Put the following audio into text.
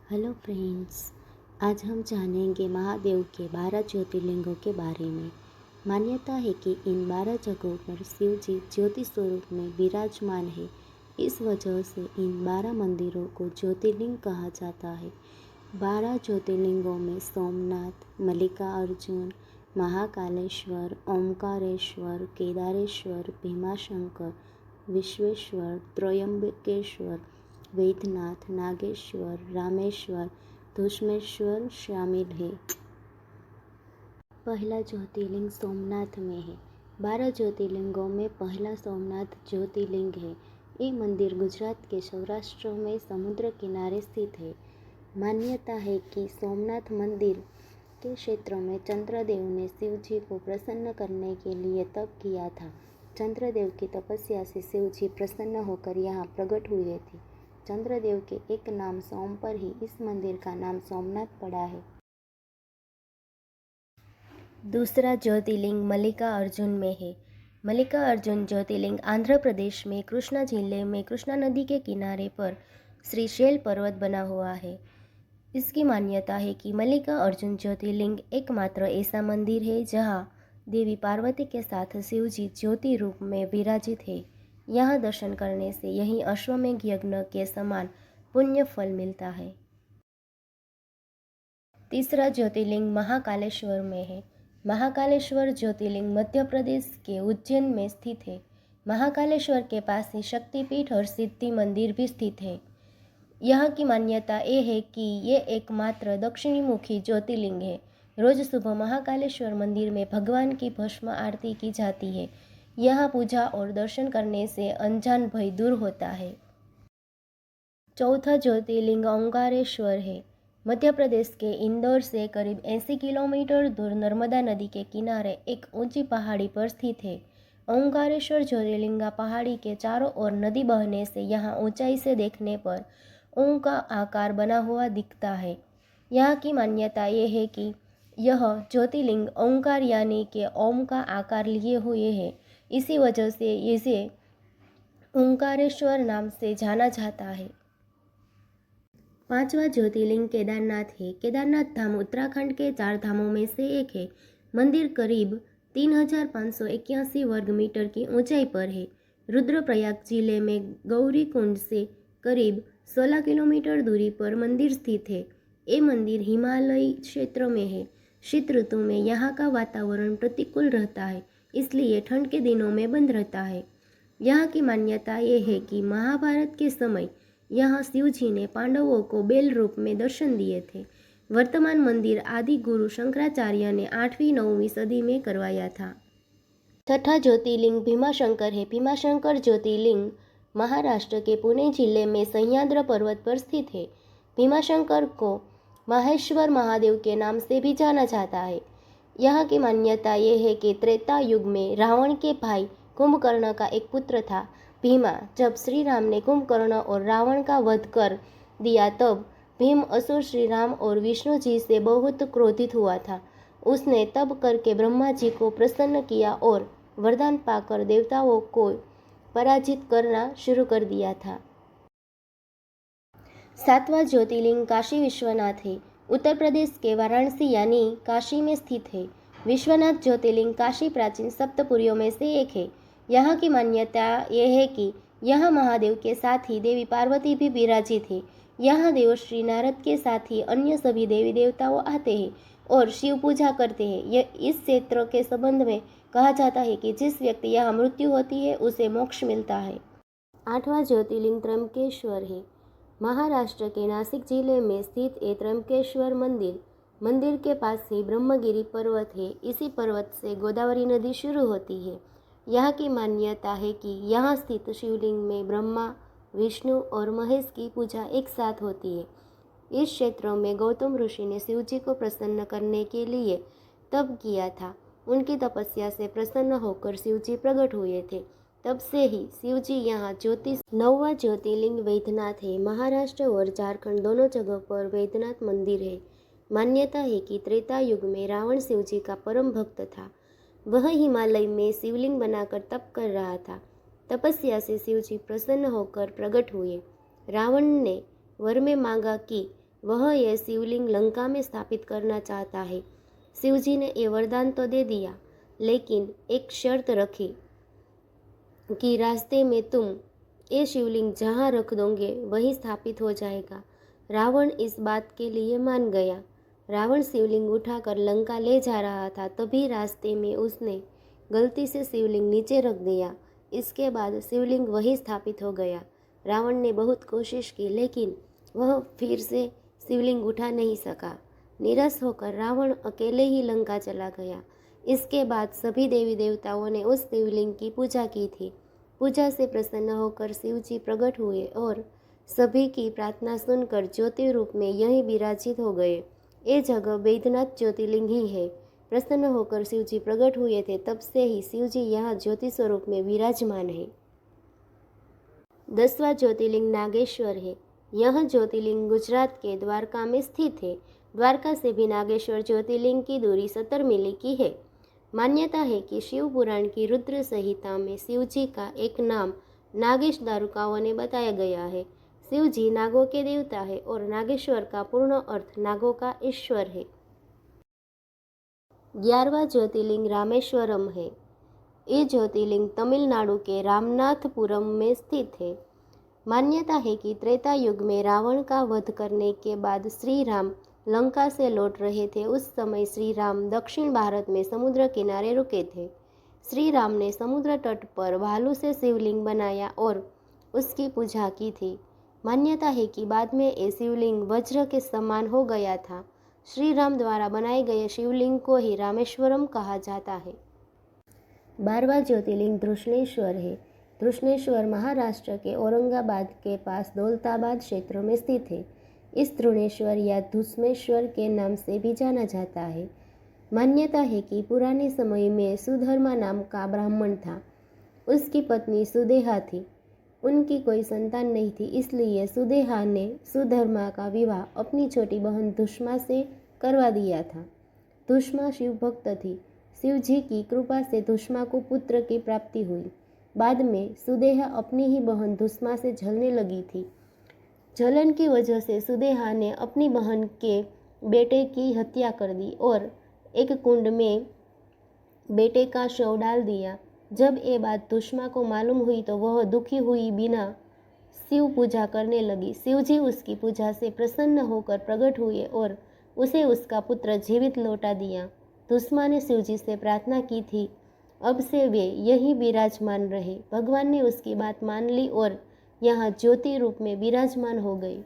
Hello friends. आज हम जानेंगे महादेव के 12 ज्योतिर्लिंगों के बारे में। मान्यता है कि इन 12 जगहों पर शिव जी ज्योति स्वरूप में विराजमान है। इस वजह से इन 12 मंदिरों को ज्योतिर्लिंग कहा जाता है। 12 ज्योतिर्लिंगों में सोमनाथ, मल्लिकार्जुन, महाकालेश्वर, ओमकारेश्वर, केदारेश्वर, भीमाशंकर, विश्वेश्वर, त्रयंबकेश्वर, वैद्यनाथ, नागेश्वर, रामेश्वर, धुष्मेश्वर शामिल है। पहला ज्योतिर्लिंग सोमनाथ में है। 12 ज्योतिर्लिंगों में पहला सोमनाथ ज्योतिर्लिंग है। ये मंदिर गुजरात के सौराष्ट्र में समुद्र किनारे स्थित है। मान्यता है कि सोमनाथ मंदिर के क्षेत्र में चंद्रदेव ने शिव जी को प्रसन्न करने के लिए तप किया था। चंद्रदेव की तपस्या से शिव जी प्रसन्न होकर यहाँ प्रकट हुए थे। चंद्रदेव के एक नाम सोम पर ही इस मंदिर का नाम सोमनाथ पड़ा है। दूसरा ज्योतिर्लिंग मल्लिकार्जुन में है। मल्लिकार्जुन ज्योतिर्लिंग आंध्र प्रदेश में कृष्णा जिले में कृष्णा नदी के किनारे पर श्रीशैल पर्वत बना हुआ है। इसकी मान्यता है कि मल्लिकार्जुन ज्योतिर्लिंग एकमात्र ऐसा मंदिर है जहां देवी पार्वती के साथ शिव जी ज्योति रूप में विराजित है। यहाँ दर्शन करने से यही अश्वमेघ यज्ञ के समान पुण्य फल मिलता है। तीसरा ज्योतिर्लिंग महाकालेश्वर में है। महाकालेश्वर ज्योतिर्लिंग मध्य प्रदेश के उज्जैन में स्थित है। महाकालेश्वर के पास ही शक्तिपीठ और सिद्धि मंदिर भी स्थित है। यहाँ की मान्यता ये है कि ये एकमात्र दक्षिणी मुखी ज्योतिर्लिंग है। रोज सुबह महाकालेश्वर मंदिर में भगवान की भस्म आरती की जाती है। यहाँ पूजा और दर्शन करने से अनजान भय दूर होता है। चौथा ज्योतिर्लिंग ओंकारेश्वर है। मध्य प्रदेश के इंदौर से करीब 80 किलोमीटर दूर नर्मदा नदी के किनारे एक ऊंची पहाड़ी पर स्थित है। ओंकारेश्वर ज्योतिर्लिंग पहाड़ी के चारों ओर नदी बहने से यहाँ ऊंचाई से देखने पर ओम का आकार बना हुआ दिखता है। यहाँ की मान्यता ये है कि यह ज्योतिर्लिंग ओंकार यानी कि ओम का आकार लिए हुए है। इसी वजह से इसे ओंकारेश्वर नाम से जाना जाता है। पांचवा ज्योतिर्लिंग केदारनाथ है। केदारनाथ धाम उत्तराखंड के 4 धामों में से एक है। मंदिर करीब 3581 वर्ग मीटर की ऊंचाई पर है। रुद्रप्रयाग जिले में गौरी कुंड से करीब 16 किलोमीटर दूरी पर मंदिर स्थित है। ये मंदिर हिमालयी क्षेत्र में है। शीत ऋतु में यहाँ का वातावरण प्रतिकूल रहता है, इसलिए ठंड के दिनों में बंद रहता है। यहाँ की मान्यता ये है कि महाभारत के समय यहाँ शिव जी ने पांडवों को बेल रूप में दर्शन दिए थे। वर्तमान मंदिर आदि गुरु शंकराचार्य ने 8वीं-9वीं सदी में करवाया था। छठा ज्योतिर्लिंग भीमाशंकर है। भीमाशंकर ज्योतिर्लिंग महाराष्ट्र के पुणे जिले में सह्याद्री पर्वत पर स्थित है। भीमाशंकर को माहेश्वर महादेव के नाम से भी जाना जाता है। यहाँ की मान्यता ये है कि त्रेता युग में रावण के भाई कुंभकर्ण का एक पुत्र था भीमा। जब श्री राम ने कुंभकर्ण और रावण का वध कर दिया तब भीम असुर श्री राम और विष्णु जी से बहुत क्रोधित हुआ था। उसने तब करके ब्रह्मा जी को प्रसन्न किया और वरदान पाकर देवताओं को पराजित करना शुरू कर दिया था। सातवां ज्योतिर्लिंग काशी विश्वनाथ है। उत्तर प्रदेश के वाराणसी यानी काशी में स्थित है। विश्वनाथ ज्योतिर्लिंग काशी प्राचीन सप्तपुरियों में से एक है। यहाँ की मान्यता यह है कि यहाँ महादेव के साथ ही देवी पार्वती भी विराजित है। यहाँ देवश्री नारद के साथ ही अन्य सभी देवी देवताओं आते हैं और शिव पूजा करते हैं। यह इस क्षेत्र के संबंध में कहा जाता है कि जिस व्यक्ति यहाँ मृत्यु होती है उसे मोक्ष मिलता है। आठवां ज्योतिर्लिंग त्र्यंबकेश्वर है। महाराष्ट्र के नासिक जिले में स्थित ये त्र्यंबकेश्वर मंदिर के पास ही ब्रह्मगिरी पर्वत है। इसी पर्वत से गोदावरी नदी शुरू होती है। यहाँ की मान्यता है कि यहाँ स्थित शिवलिंग में ब्रह्मा, विष्णु और महेश की पूजा एक साथ होती है। इस क्षेत्र में गौतम ऋषि ने शिव जी को प्रसन्न करने के लिए तप किया था। उनकी तपस्या से प्रसन्न होकर शिव जी प्रकट हुए थे। तब से ही शिव जी यहाँ नौवां ज्योतिर्लिंग वैद्यनाथ है। महाराष्ट्र और झारखंड दोनों जगह पर वैद्यनाथ मंदिर है। मान्यता है कि त्रेता युग में रावण शिव जी का परम भक्त था। वह हिमालय में शिवलिंग बनाकर तप कर रहा था। तपस्या से शिव जी प्रसन्न होकर प्रकट हुए। रावण ने वर में मांगा कि वह यह शिवलिंग लंका में स्थापित करना चाहता है। शिव जी ने ये वरदान तो दे दिया, लेकिन एक शर्त रखी कि रास्ते में तुम ये शिवलिंग जहाँ रख दोगे वहीं स्थापित हो जाएगा। रावण इस बात के लिए मान गया। रावण शिवलिंग उठाकर लंका ले जा रहा था, तभी रास्ते में उसने गलती से शिवलिंग नीचे रख दिया। इसके बाद शिवलिंग वहीं स्थापित हो गया। रावण ने बहुत कोशिश की, लेकिन वह फिर से शिवलिंग उठा नहीं सका। निराश होकर रावण अकेले ही लंका चला गया। इसके बाद सभी देवी देवताओं ने उस शिवलिंग की पूजा की थी। पूजा से प्रसन्न होकर शिव जी प्रकट हुए और सभी की प्रार्थना सुनकर ज्योति रूप में यहीं विराजित हो गए। ये जगह बैद्यनाथ ज्योतिर्लिंग ही है। प्रसन्न होकर शिव जी प्रकट हुए थे, तब से ही शिव जी यहाँ ज्योति स्वरूप में विराजमान है। 10वां ज्योतिर्लिंग नागेश्वर है। यह ज्योतिर्लिंग गुजरात के द्वारका में स्थित है। द्वारका से भी नागेश्वर ज्योतिर्लिंग की दूरी 70 मील की है। मान्यता है कि शिव पुराण की रुद्र संहिता में शिव जी का एक नाम नागेश दारुकाओं ने बताया गया है। शिव जी नागों के देवता है और नागेश्वर का पूर्ण अर्थ नागों का ईश्वर है। 11वां ज्योतिर्लिंग रामेश्वरम है। ये ज्योतिर्लिंग तमिलनाडु के रामनाथपुरम में स्थित है। मान्यता है कि त्रेता युग में रावण का वध करने के बाद श्री राम लंका से लौट रहे थे। उस समय श्री राम दक्षिण भारत में समुद्र किनारे रुके थे। श्री राम ने समुद्र तट पर भालू से शिवलिंग बनाया और उसकी पूजा की थी। मान्यता है कि बाद में ये शिवलिंग वज्र के समान हो गया था। श्री राम द्वारा बनाए गए शिवलिंग को ही रामेश्वरम कहा जाता है। 12वां ज्योतिर्लिंग धृष्णेश्वर है। धृष्णेश्वर महाराष्ट्र के औरंगाबाद के पास दौलताबाद क्षेत्र में स्थित है। इस धृष्णेश्वर या धुष्मेश्वर के नाम से भी जाना जाता है। मान्यता है कि पुराने समय में सुधर्मा नाम का ब्राह्मण था। उसकी पत्नी सुदेहा थी। उनकी कोई संतान नहीं थी, इसलिए सुदेहा ने सुधर्मा का विवाह अपनी छोटी बहन धुष्मा से करवा दिया था। धुष्मा शिव भक्त थी। शिव जी की कृपा से धुष्मा को पुत्र की प्राप्ति हुई। बाद में सुदेहा अपनी ही बहन धुष्मा से जलने लगी थी। जलन की वजह से सुदेहा ने अपनी बहन के बेटे की हत्या कर दी और एक कुंड में बेटे का शव डाल दिया। जब ये बात धुष्मा को मालूम हुई तो वह दुखी हुई बिना शिव पूजा करने लगी। शिव जी उसकी पूजा से प्रसन्न होकर प्रकट हुए और उसे उसका पुत्र जीवित लौटा दिया। धुष्मा ने शिव जी से प्रार्थना की थी, अब से वे यही विराजमान रहे। भगवान ने उसकी बात मान ली और यहाँ ज्योति रूप में विराजमान हो गई।